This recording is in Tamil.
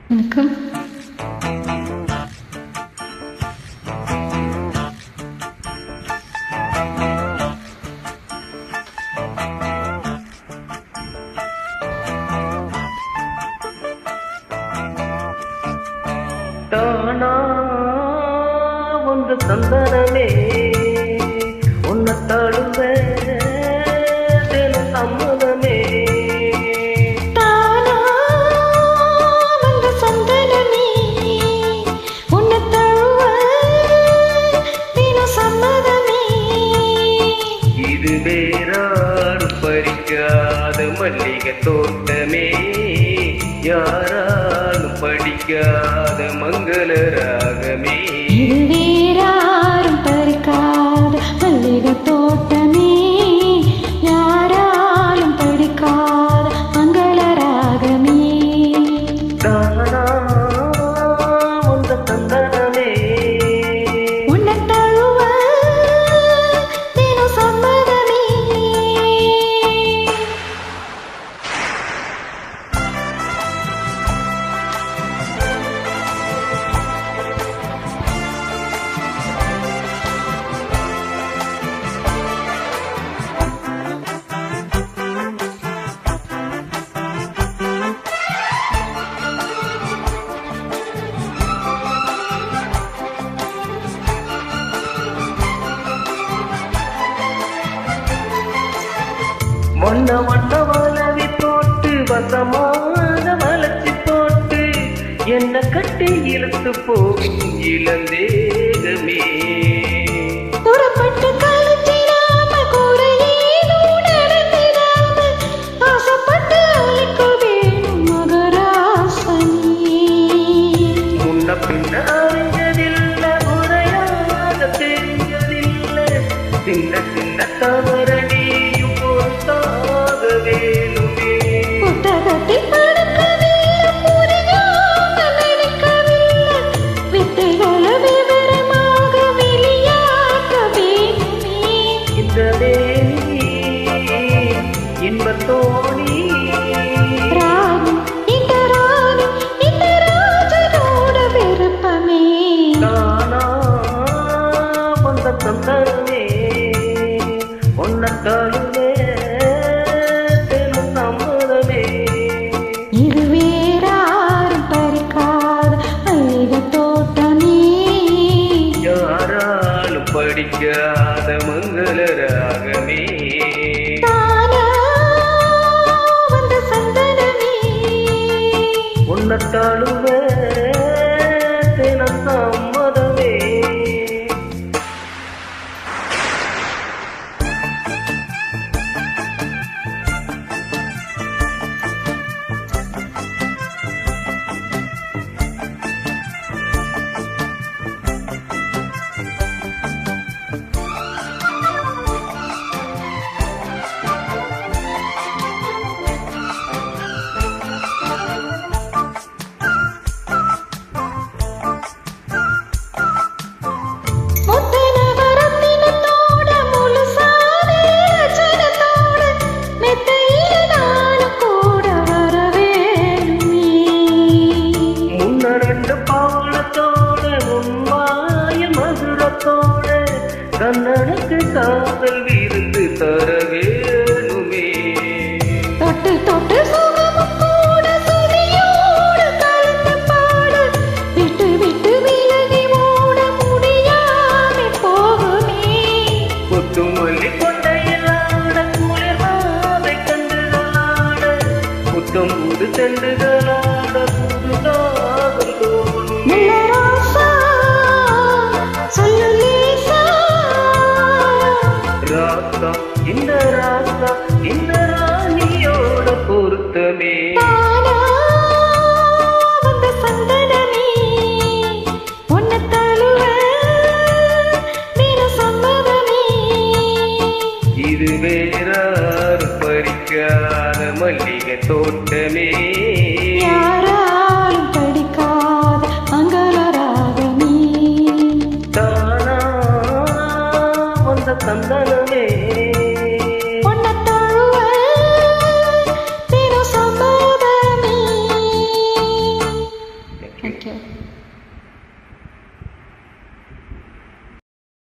வணக்கம். தானா வந்து சந்தனமே உன்னை தழுவ தினம் சம்மதமே. தானா வந்த சந்தனமே உன்னை தழுவ தினம் சம்மதமே. இது வேறாறு பறிக்காத மல்லிகை தோட்டமே, யாராலும் படிக்காத மங்கள ராகமே. இது வேறாரும் பறிக்காத மல்லிகை தோட்டமே, யாராலும் படிக்காத மங்கள ராகமே. தானா வந்த சந்தனமே உன்னை தழுவ தினம் சம்மதமே. வண்ண வண்ண வளவி போட்டு வசமாக வளர்ச்சி போட்டு என்ன கட்டி இழுத்து போகும் இளந்தேகமே. புறப்பட்டு கலச்சிடாம கூரையேதும் நடத்திடாம ஆசைப்பட்டு அழைக்க வேணும் மகராசனே. முன்ன பின்ன அறிஞ்சதில்லை, முறையாக தெரிஞ்சதில்லை, சின்ன சின்ன தவறடியும் பொறுத்தாக வேணுமே. புத்தகத்தில் படுக்கவில்லை, புரியாம நடிக்கவில்லை, வித்தைகளை விவரமாக வெளியாக்க வேணுமே. இந்த வேலி இன்பத்தோணி ராணி இந்த ராணி இந்த ராஜனோட விருப்பமே. தானா வந்த சந்தனமே உன்னை தழுவே தினம் சம்மதமே. இது வேறாரும் பறிக்காத மல்லிகை தோட்டமே, யாராலும் படிக்காத மங்கள ராகமே. தானா வந்த சந்தனமே உன்னை தழுவே